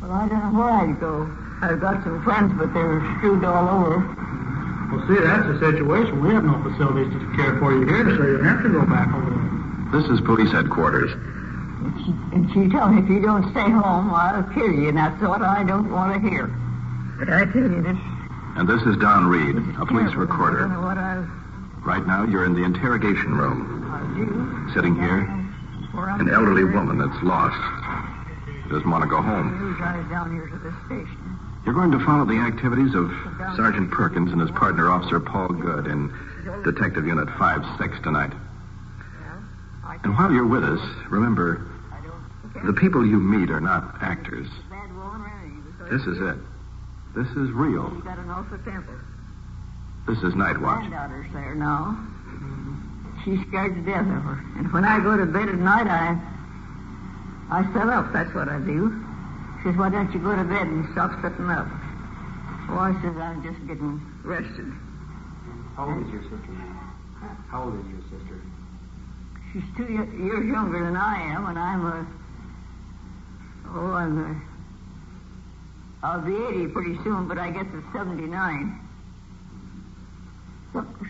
Well, I don't know where I'd go. I've got some friends, but they're screwed all over. Well, see, that's the situation. We have no facilities to care for you here, so you have to go back over there. This is police headquarters. And she told me, if you don't stay home, I'll kill you, and that's what I don't want to hear. But I tell you this. And this is Donn Reed, a police recorder. I don't know what Right now, you're in the interrogation room. I'll do. Sitting here, an elderly woman that's lost. Doesn't want to go home. You drive down here to the station. You're going to follow the activities of Sergeant Perkins and his partner, Officer Paul Good, in Detective Unit 5-6 tonight. And while you're with us, remember, the people you meet are not actors. This is it. This is real. You got an awful temper. This is Nightwatch. My daughter's there now. She's scared to death of her. And when I go to bed at night, I sit up. That's what I do. She says, why don't you go to bed and stop sitting up? Well, I says, I'm just getting rested. How old is your sister now? How old is your sister? She's 2 years younger than I am, and I'll be 80 pretty soon, but I guess it's 79.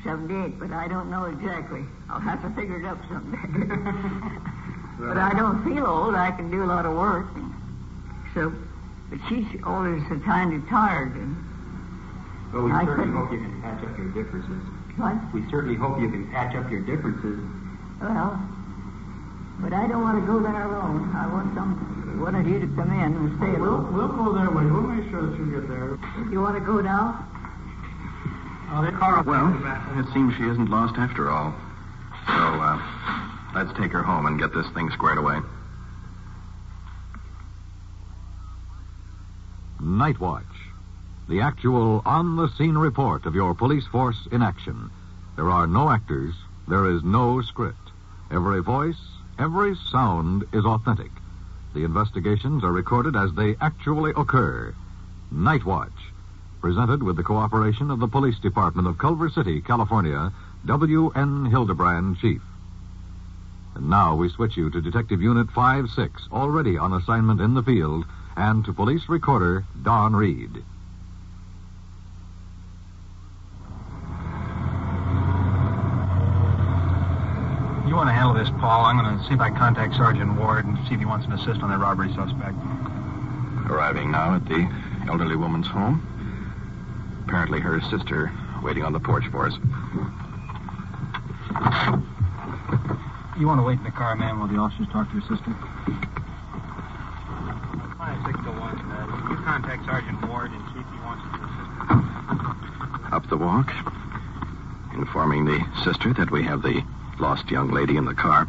78, but I don't know exactly. I'll have to figure it up someday. But I don't feel old. I can do a lot of work. But she's always so kind of tired. Well, we certainly hope you can patch up your differences. What? We certainly hope you can patch up your differences. Well, but I don't want to go there alone. I want one of you to come in and stay alone. We'll go there with you. We'll make sure that you get there. You want to go now? Well, it seems she isn't lost after all. So, let's take her home and get this thing squared away. Nightwatch, the actual on-the-scene report of your police force in action. There are no actors. There is no script. Every voice, every sound is authentic. The investigations are recorded as they actually occur. Nightwatch, presented with the cooperation of the Police Department of Culver City, California, W.N. Hidebrande, Chief. And now we switch you to Detective Unit 5-6, already on assignment in the field, and to police recorder Donn Reed. You want to handle this, Paul? I'm going to see if I can contact Sergeant Ward and see if he wants an assist on that robbery suspect. Arriving now at the elderly woman's home. Apparently her sister waiting on the porch for us. You want to wait in the car, ma'am, while the officers talk to your sister? 5-6-1. You contact Sergeant Ward and see if he wants an assist. Up the walk, informing the sister that we have the lost young lady in the car.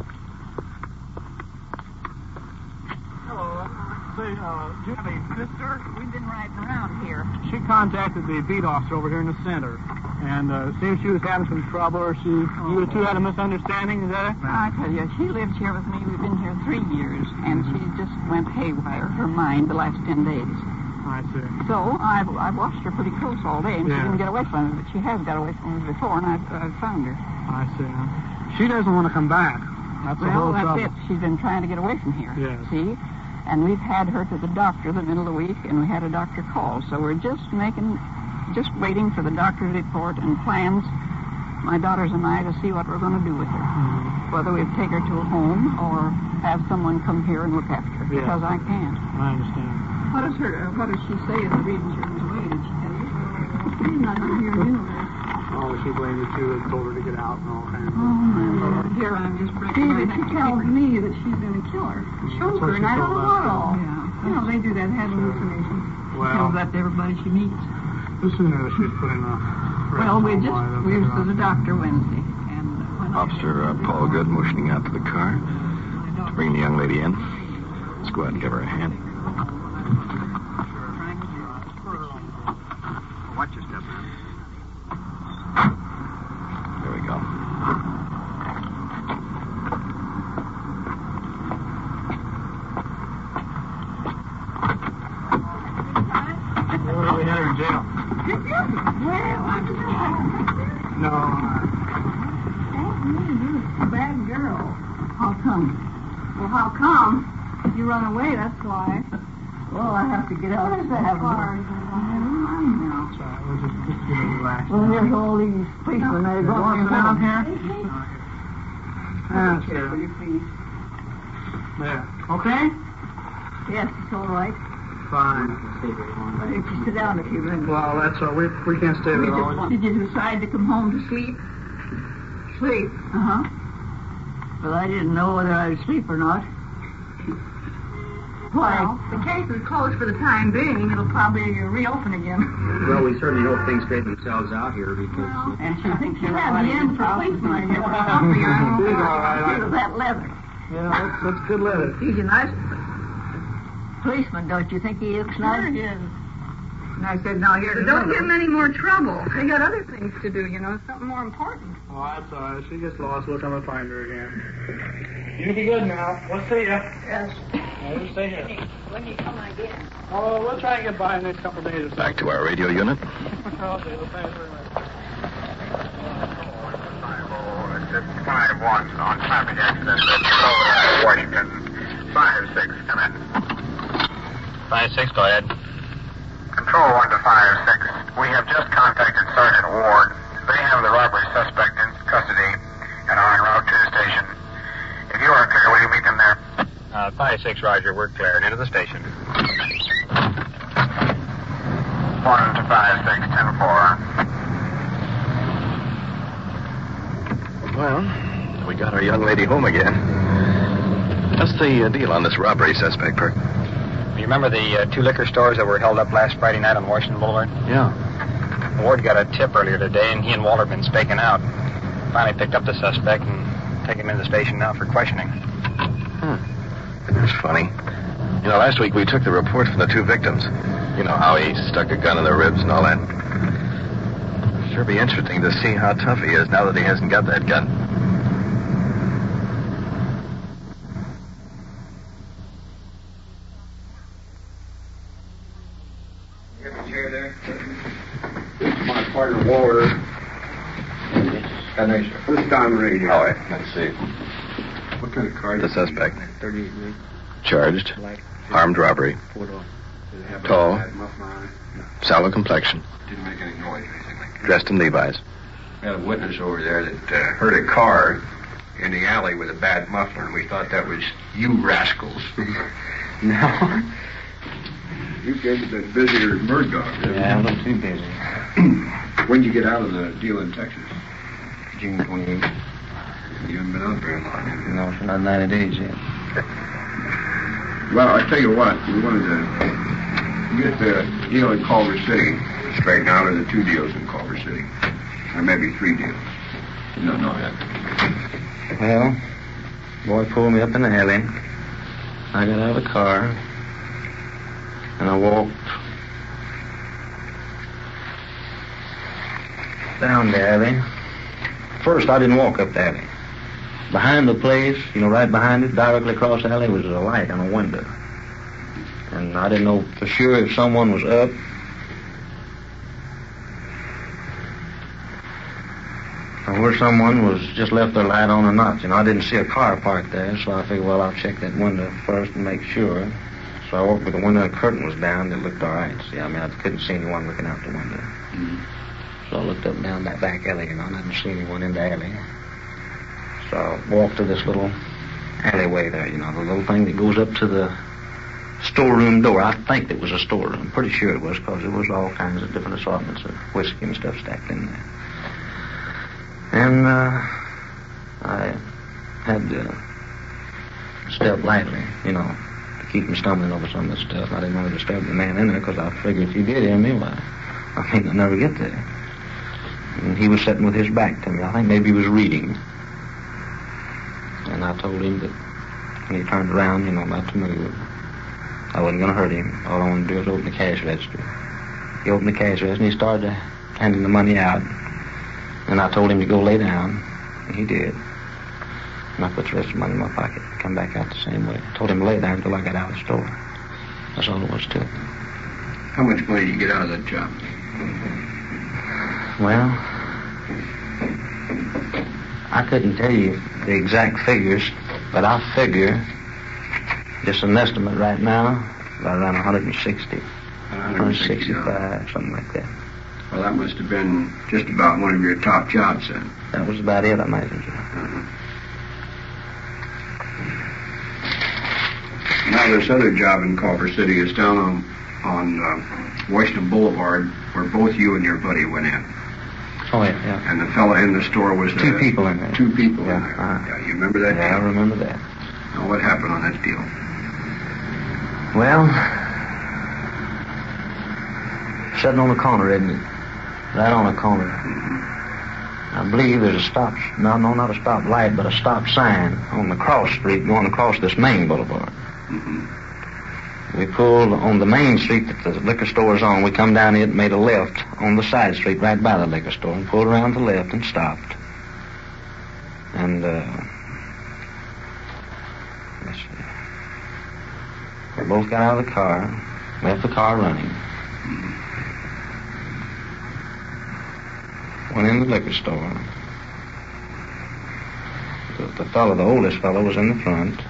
Hello. Say, do you have a sister? We've been riding around here. She contacted the beat officer over here in the center. And it seems she was having some trouble, or you two had a misunderstanding, is that it? I tell you, she lived here with me. We've been here 3 years, and she just went haywire, her mind, the last 10 days. I see. So I've watched her pretty close all day, and she didn't get away from me, but she has got away from me before, and I've found her. I see. She doesn't want to come back. That's the whole trouble. That's it. She's been trying to get away from here. Yes. See? And we've had her to the doctor the middle of the week, and we had a doctor call. So we're just waiting for the doctor's report and plans, my daughters and I, to see what we're going to do with her. Mm-hmm. Whether we take her to a home or have someone come here and look after her, because I can't. I understand. What does she say in the reading she was away? Did she tell you? She's not going to hear you. Oh, she blamed you too and told her to get out and all kinds of... Oh, my Lord. Here, I'm just breaking my neck. She tells me that she's going to kill her. Shows her, and I don't know what all. Yeah. You know, they do that, have hallucinations. Well, tells that to everybody she meets. The sooner she'd put in a... Well, we was to the doctor Wednesday. And Officer Paul Good motioning out to the car to bring the young lady in. Let's go ahead and give her a hand. Watch your step, man. There we go. We had her in jail. No. Bad girl. How come? Well, how come? You run away, that's why. Well, I have to get out. What is that car? That's all right. We'll just get a relax. Well, there's all these policemen. They're Want going to sit down home. here? That's Chair, will you please? There. Okay? Yes, it's all right. Fine. Why don't you sit down a few minutes? Well, that's all. We can't stay there long. Did you decide to come home to sleep? Sleep? Uh-huh. Well, I didn't know whether I'd sleep or not. Why? Well, the case is closed for the time being. It'll probably reopen again. Well, we certainly hope things straighten themselves out here because... And she thinks You you're had the end for policeman here. He's all right. Look at that leather. Yeah, that's good leather. He's a nice policeman, don't you think he looks nice? Sure he is. And I said, now here's Don't another give him any more trouble. They got other things to do, you know, something more important. Oh, that's all right. She gets lost. We'll come and find her again. You be good now. We'll see ya. Yes. Yeah, just stay here. When you come again. Oh, we'll try and get by in the next couple of days. Back to our radio unit. Okay, well, thanks very much. 51 on traffic accident at Culver, Washington. 5-6, come in. 5-6, go ahead. Control 1 to 5-6. We have just contacted Sergeant Ward. They have the robbery suspect in custody and are en route to the station. If you are clear, will you meet them there? 5-6, Roger. We're cleared. Into the station. 1 to 5-6, 10-4. Well, we got our young lady home again. What's the deal on this robbery suspect, Perk? You remember the two liquor stores that were held up last Friday night on Washington Boulevard? Yeah. Ward got a tip earlier today, and he and Walter have been staking out. Finally picked up the suspect and taken him into the station now for questioning. That's funny. You know, last week we took the report from the two victims. You know, how he stuck a gun in their ribs and all that. Sure be interesting to see how tough he is now that he hasn't got that gun. You have a chair there? My partner, Walter. This is Donn Reed. All right, let's see. What kind of car? The suspect. 38 Charged. Armed robbery. Tall. Sallow complexion. Didn't make any noise or anything like that. Dressed in Levi's. We had a witness over there that heard a car in the alley with a bad muffler, and we thought that was you rascals. No. You guys have been busier than Bird Dog. Yeah, I'm too busy. When'd you get out of the deal in Texas? June 28th. You haven't been out very long, have you? No, for not 90 days yet. Well, I tell you what, we wanted to get the deal in Culver City straightened out, or the two deals in Culver City. Or maybe three deals. You don't know that. Well, boy pulled me up in the alley. I got out of the car, and I walked down the alley. First, I didn't walk up the alley. Behind the place, you know, right behind it, directly across the alley, was a light on a window. And I didn't know for sure if someone was up. Or where someone was just left their light on or not. You know, I didn't see a car parked there, so I figured, well, I'll check that window first and make sure. So I walked with the window and the curtain was down. It looked all right. See, I mean, I couldn't see anyone looking out the window. Mm-hmm. So I looked up and down that back alley, you know, and I didn't see anyone in the alley. So I walked to this little alleyway there, you know, the little thing that goes up to the storeroom door. I think it was a storeroom. I'm pretty sure it was, because there was all kinds of different assortments of whiskey and stuff stacked in there. And I had to step lightly, you know, to keep from stumbling over some of the stuff. I didn't want to disturb the man in there, because I figured if he did hear me, well, I think I'll never get there. And he was sitting with his back to me. I think maybe he was reading. And I told him that when he turned around, you know, not to move, I wasn't going to hurt him. All I wanted to do was open the cash register. He opened the cash register, and he started handing the money out. And I told him to go lay down, and he did. And I put the rest of the money in my pocket and come back out the same way. I told him to lay there until I got out of the store. That's all there was to it. How much money did you get out of that job? Well, I couldn't tell you the exact figures, but I figure, just an estimate right now, About around 160. 165, something like that. Well, that must have been just about one of your top jobs then. That was about it, I imagine. Now, this other job in Culver City is down on Washington Boulevard, where both you and your buddy went in. Oh, yeah. And the fella in the store was there. 2 people in there. 2 people in there. Uh-huh. Yeah, you remember that deal? Yeah, I remember that. Now, what happened on that deal? Well, sitting on the corner, isn't it? Right on the corner. I believe there's a stop, no, not a stop light, but a stop sign on the cross street going across this main boulevard. We pulled on the main street that the liquor store is on. We come down it, made a left on the side street right by the liquor store, and pulled around to the left and stopped. And, let's see. We both got out of the car, left the car running. Went in the liquor store. The oldest fellow was in the front.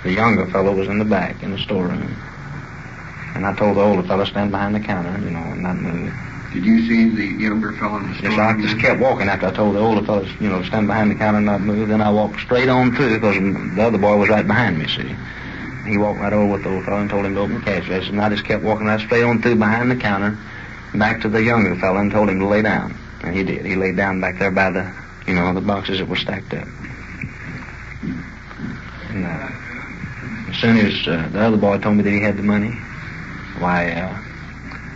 The younger fellow was in the back in the storeroom. And I told the older fellow to stand behind the counter, and not move. Did you see the younger fellow in the store? Yes, I just kept walking after I told the older fellow, to stand behind the counter and not move. Then I walked straight on through because the other boy was right behind me, see. He walked right over with the old fellow and told him to open the cash register. And I just kept walking right straight on through behind the counter, back to the younger fellow and told him to lay down. And he did. He laid down back there by the, the boxes that were stacked up. And as soon as the other boy told me that he had the money, why,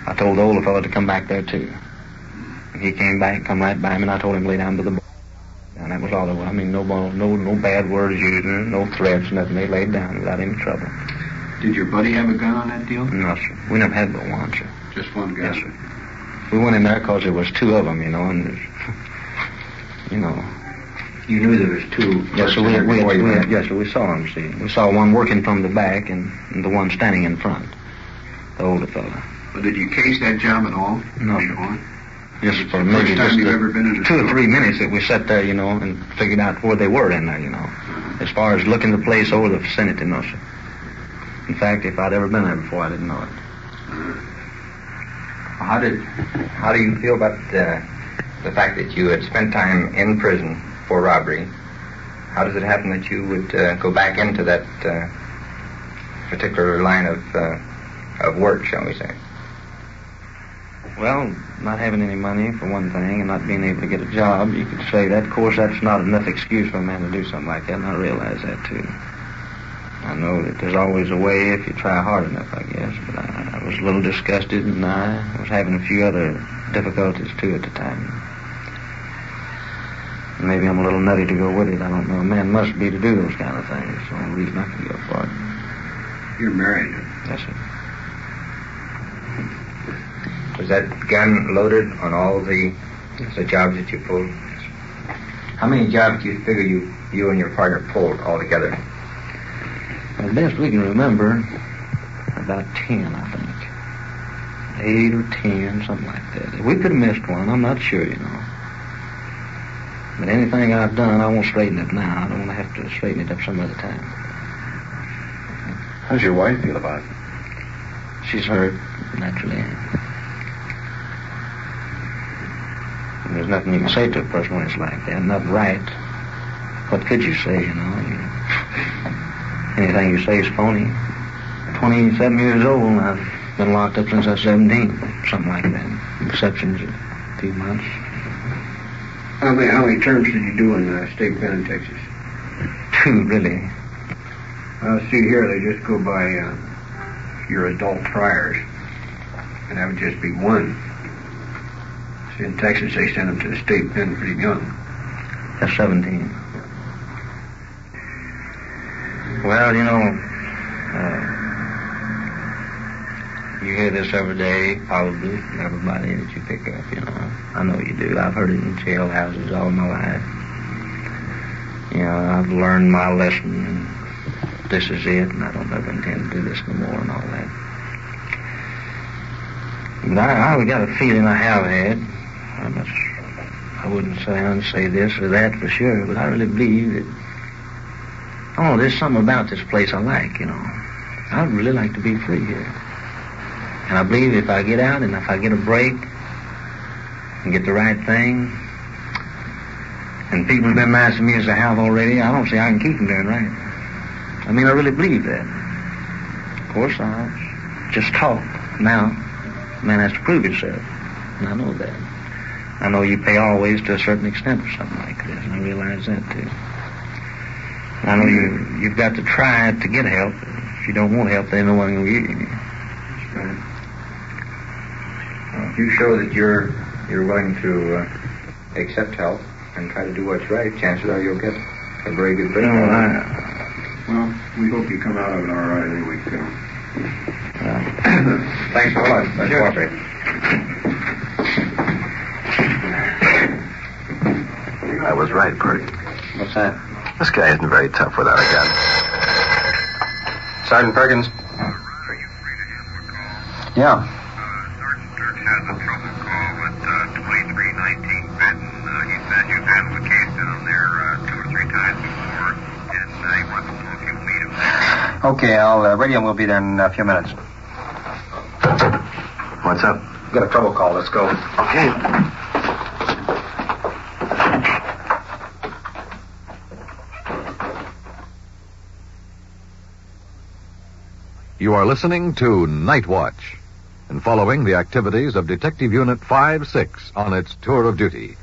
I told the older fellow to come back there too. And he came back, come right by him, and I told him to lay down to the bar. And that was all there was. I mean, no bad words used, no threats, nothing. They laid down without any trouble. Did your buddy have a gun on that deal? No, sir. We never had but one, sir. Just one gun? Yes, sir. We went in there because there was 2 of them, and You knew there was 2? Yes, sir. Yes, sir. We saw them, see. We saw one working from the back and the one standing in front, the older fellow. But did you case that job at all? No, sir. Yes, for maybe just ever been in 2 or 3 minutes that we sat there, and figured out where they were in there, As far as looking the place over the vicinity, no, sir. In fact, if I'd ever been there before, I didn't know it. How do you feel about the fact that you had spent time in prison for robbery? How does it happen that you would go back into that particular line of work, shall we say? Well, not having any money, for one thing, and not being able to get a job, you could say that. Of course, that's not enough excuse for a man to do something like that, and I realize that, too. I know that there's always a way if you try hard enough, I guess, but I was a little disgusted, and I was having a few other difficulties, too, at the time. Maybe I'm a little nutty to go with it. I don't know. A man must be to do those kind of things. That's the only reason I can go for it. You're married? Yes, sir. Was that gun loaded on all the jobs that you pulled? How many jobs do you figure you and your partner pulled altogether? Well, the best we can remember, about 10, I think. 8 or 10, something like that. We could have missed one. I'm not sure, But anything I've done, I won't straighten it now. I don't want to have to straighten it up some other time. How's your wife feel about it? She's hurt, naturally. And there's nothing you can say to a person when it's like that. Not right. What could you say, Anything you say is phony. 27 years old, and I've been locked up since I was 17. Something like that. Exceptions a few months. How many terms did you do in the state pen in Texas? 2, really. See here, they just go by your adult priors, and that would just be 1. See, in Texas, they send them to the state pen pretty young. That's 17. Well, you hear this every day, probably, from everybody that you pick up, I know you do. I've heard it in jailhouses all my life. I've learned my lesson, and this is it, and I don't ever intend to do this no more and all that. But I got a feeling I have had. I wouldn't say this or that for sure, but I really believe that, there's something about this place I like, I'd really like to be free here. And I believe if I get out and if I get a break and get the right thing, and people have been nice to me as they have already, I don't see how I can keep them doing right. I mean, I really believe that. Of course, I just talk. Now, a man has to prove himself. And I know that. I know you pay always to a certain extent for something like this. And I realize that, too. And I know you've got to try to get help. If you don't want help, then no one will give you. That's right. Well, if you show that you're willing to accept help and try to do what's right, chances are you'll get a very good break. Well, we hope you come out of it all right anyway, Phil. Thanks a lot. Let's cooperate. I was right, Perk. What's that? This guy isn't very tough without a gun. Sergeant Perkins? Are you free to handle a call? Yeah. Sergeant Dirks has a trouble call with 2319 Benton. He says you've handled the case down there 2 or 3 times before, and he wants to know if you'll meet him there. Okay, I'll radio him. We'll be there in a few minutes. What's up? Got a trouble call. Let's go. Okay. You are listening to Nightwatch and following the activities of Detective Unit 5-6 on its tour of duty.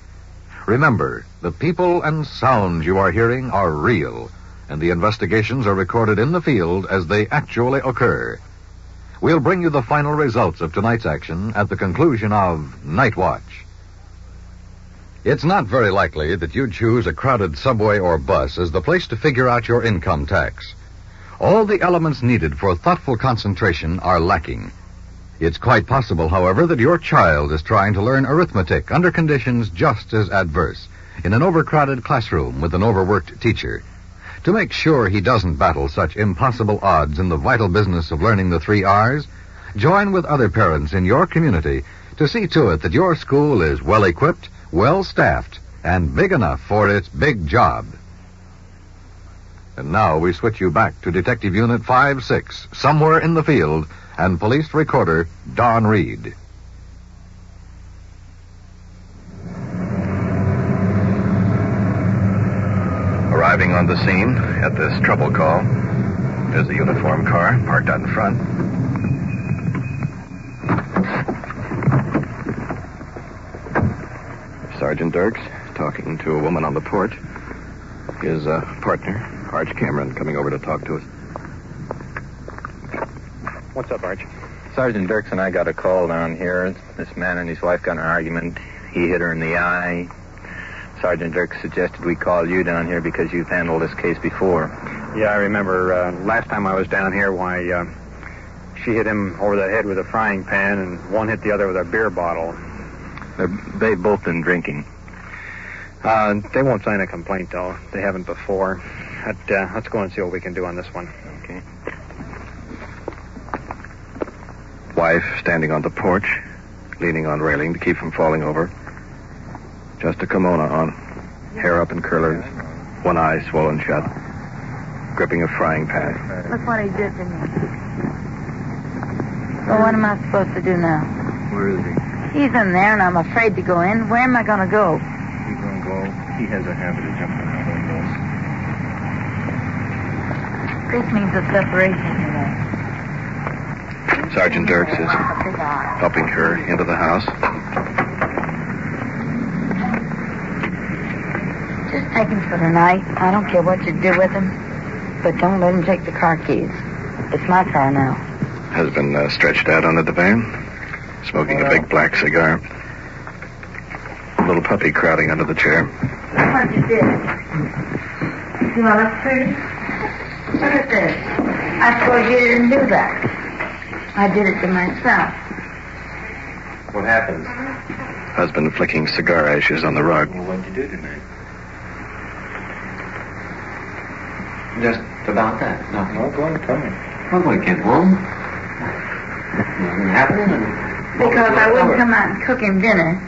Remember, the people and sounds you are hearing are real, and the investigations are recorded in the field as they actually occur. We'll bring you the final results of tonight's action at the conclusion of Nightwatch. It's not very likely that you'd choose a crowded subway or bus as the place to figure out your income tax. All the elements needed for thoughtful concentration are lacking. It's quite possible, however, that your child is trying to learn arithmetic under conditions just as adverse, in an overcrowded classroom with an overworked teacher. To make sure he doesn't battle such impossible odds in the vital business of learning the 3 R's, join with other parents in your community to see to it that your school is well-equipped, well-staffed, and big enough for its big job. And now we switch you back to Detective Unit 5-6, somewhere in the field, and police recorder Donn Reed. Arriving on the scene at this trouble call, there's a uniformed car parked out in front. Sergeant Dirks talking to a woman on the porch. His partner, Arch Cameron, coming over to talk to us. What's up, Arch? Sergeant Dirks and I got a call down here. This man and his wife got in an argument. He hit her in the eye. Sergeant Dirks suggested we call you down here because you've handled this case before. Yeah, I remember last time I was down here, she hit him over the head with a frying pan, and one hit the other with a beer bottle. They've both been drinking. They won't sign a complaint, though. They haven't before. Let's go and see what we can do on this one. Okay. Wife standing on the porch, leaning on railing to keep from falling over. Just a kimono on, hair up in curlers, one eye swollen shut, gripping a frying pan. Look what he did to me. Well, what am I supposed to do now? Where is he? He's in there, and I'm afraid to go in. Where am I going to go? He's going to go. He has a habit of jumping out of windows. This means a separation, you know. Sergeant Dirks is helping her into the house. Just take him for the night. I don't care what you do with him, but don't let him take the car keys. It's my car now. Husband stretched out on the divan, smoking a big black cigar. A little puppy crowding under the chair. Look what you did. See how that's pretty? Look at this. I suppose you didn't do that. I did it to myself. What happened? Husband flicking cigar ashes on the rug. Well, what'd you do tonight? Just about that. Nothing. Oh, go on, tell me. Well, we came home. Nothing happened. Because I wouldn't come out and cook him dinner.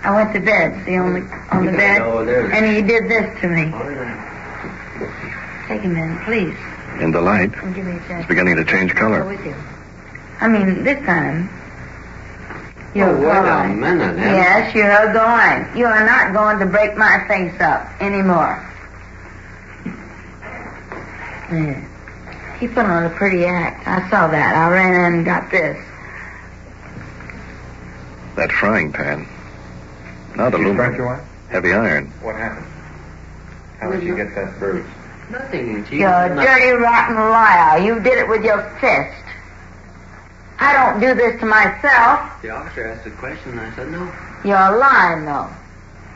I went to bed, see, on the bed, and he did this to me. Take him in, please. In the light, Give me a chance. it's beginning to change Go color. with you. I mean, this time. You're wait a going. minute. Yes, you're going. You are not going to break my face up anymore. Yeah. He put on a pretty act. I saw that. I ran in and got this. That frying pan. Not Did you aluminum. strike your wife? Heavy iron. What happened? How did you get that bruise? Nothing, Chief. You're a dirty, rotten liar. You did it with your fist. I don't do this to myself. The officer asked a question, and I said no. You're lying, though.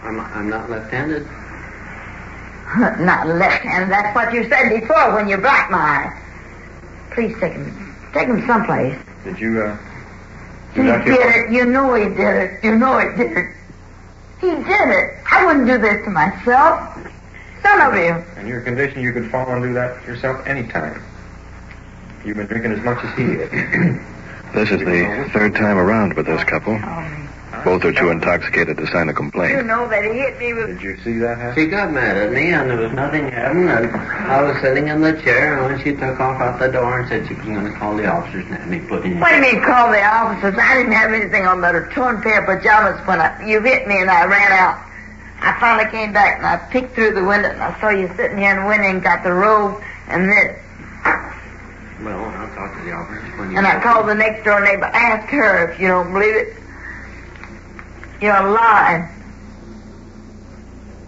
I'm not left-handed. Not left-handed. That's what you said before when you blacked my eye. Please take him. Take him someplace. Did you, He did it. You know he did it. You know he did it. He did it. I wouldn't do this to myself. Son of you. In your condition, you could fall and do that yourself anytime. You've been drinking as much as he did. This is the third time around with this couple. Oh, Both are too intoxicated to sign a you complaint. know that he hit me with... Did you see that happen? She got mad at me, and there was nothing happened, and I was sitting in the chair, and when she took off out the door and said she was going to call the officers, and had me put in... What do you mean call the officers? I didn't have anything on but a torn pair of pajamas when you hit me and I ran out. I finally came back and I peeked through the window and I saw you sitting here in the window and got the robe and this. Well, I'll talk to the officers when you... And I called the next door neighbor. Ask her if you don't believe it. You're lying.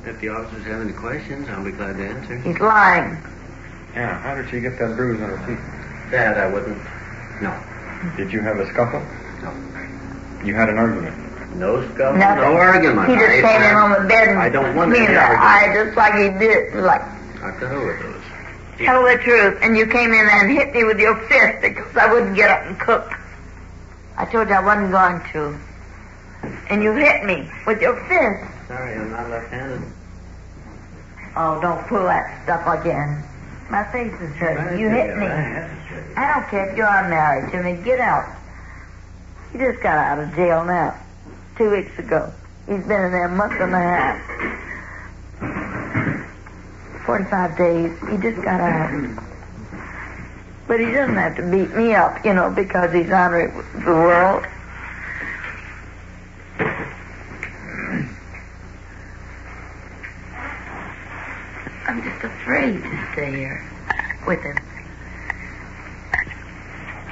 If the officers have any questions, I'll be glad to answer. He's lying. Yeah, how did she get that bruise on her cheek? That I wouldn't... No. Did you have a scuffle? No. You had an argument? No scuffle, Nothing. no argument. He just came in on the bed and I don't want me any in the eye argument. just like he did. Like, I've got over those. tell the truth. And you came in and hit me with your fist because I wouldn't get up and cook. I told you I wasn't going to. And you hit me with your fist. Sorry, I'm not left-handed. Oh, don't pull that stuff again. My face is hurting. You hit me. I don't care if you are married to me. Get out. He just got out of jail now. 2 weeks ago. He's been in there a month and a half. 45 days. He just got out. But he doesn't have to beat me up, you know, because he's honoring the world. I'm just afraid to stay here with him.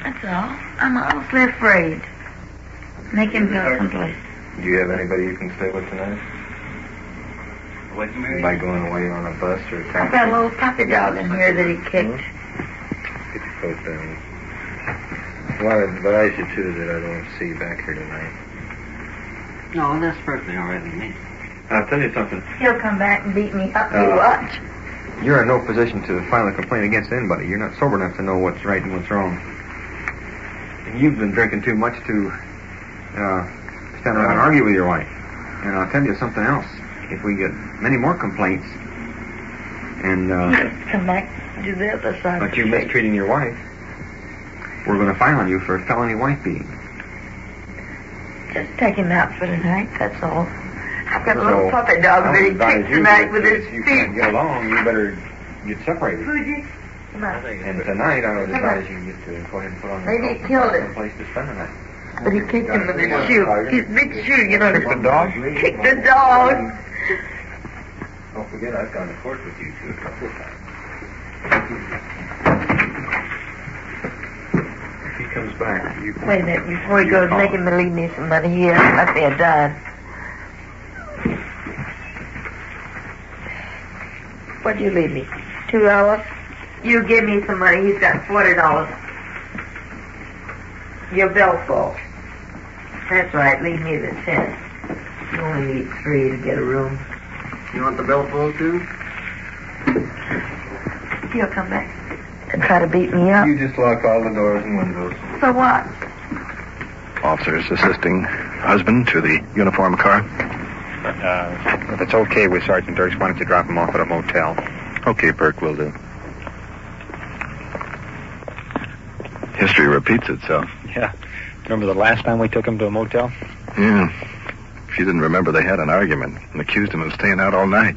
That's all. I'm awfully afraid. Make him go someplace. Do you have anybody you can stay with tonight? By going away on a bus or a taxi? I've got a little puppy dog in here that he kicked. Get your coat down. Well, I advise you, too, that I don't see you back here tonight. No, that's perfectly all right with me. I'll tell you something. He'll come back and beat me up. You watch. You're in no position to file a complaint against anybody. You're not sober enough to know what's right and what's wrong. And you've been drinking too much to stand around and argue with your wife. And I'll tell you something else. If we get many more complaints and Come back and do the other side. but you mistreating your wife, we're going to file on you for felony wife beating. Just take him out for tonight, that's all. I've got a little puppy dog that he advise kicks you tonight that with his if you feet. can't get along, you better get separated. Fuji, come on. And tonight, I would advise you get to go ahead and put on Maybe your he killed him. place to spend the night. But he kicked him with his shoe. His big shoe, you know. Kick the dog? Kick the dog. Don't forget, I've gone to court with you two a couple of times. If he comes back, you can... Wait a minute, before he goes, make him leave me some money here. Might be a dime. What'd you leave me? $2? You give me some money. He's got $40. Your billful. That's right. Leave me the 10. You only need 3 to get a room. You want the bill full, too? He'll come back and try to beat me up. You just lock all the doors and windows. So what? Officers assisting husband to the uniform car. If it's okay with Sergeant Dirks, why don't you drop him off at a motel? Okay, Burke, will do. History repeats itself. Yeah. Remember the last time we took him to a motel? Yeah. She didn't remember they had an argument and accused him of staying out all night.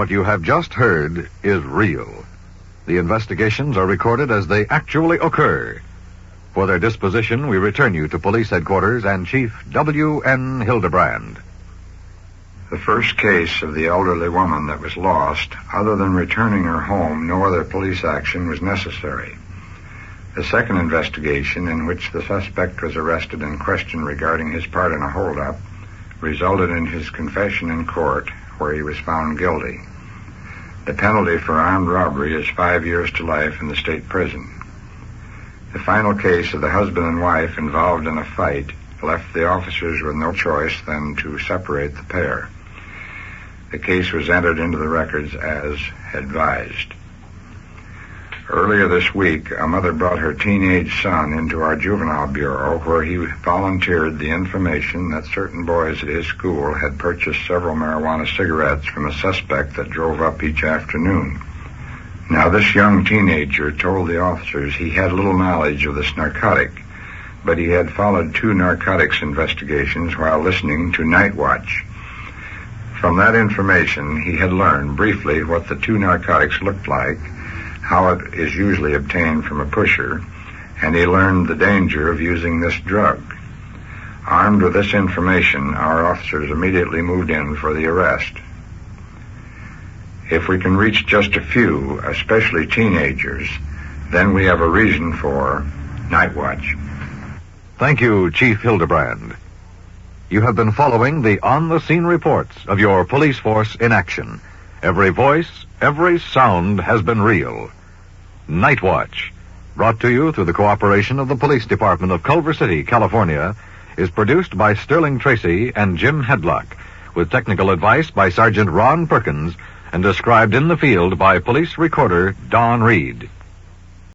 What you have just heard is real. The investigations are recorded as they actually occur. For their disposition, we return you to Police Headquarters and Chief W.N. Hidebrande. The first case of the elderly woman that was lost, other than returning her home, no other police action was necessary. The second investigation, in which the suspect was arrested and questioned regarding his part in a holdup, resulted in his confession in court, where he was found guilty. The penalty for armed robbery is 5 years to life in the state prison. The final case of the husband and wife involved in a fight left the officers with no choice than to separate the pair. The case was entered into the records as advised. Earlier this week, a mother brought her teenage son into our juvenile bureau, where he volunteered the information that certain boys at his school had purchased several marijuana cigarettes from a suspect that drove up each afternoon. Now, this young teenager told the officers he had little knowledge of this narcotic, but he had followed 2 narcotics investigations while listening to Nightwatch. From that information, he had learned briefly what the 2 narcotics looked like, how it is usually obtained from a pusher, and he learned the danger of using this drug. Armed with this information, our officers immediately moved in for the arrest. If we can reach just a few, especially teenagers, then we have a reason for Nightwatch. Thank you, Chief Hidebrande. You have been following the on-the-scene reports of your police force in action. Every voice, every sound has been real. Nightwatch, brought to you through the cooperation of the Police Department of Culver City, California, is produced by Sterling Tracy and Jim Hedlock, with technical advice by Sergeant Ron Perkins, and described in the field by Police Recorder Donn Reed.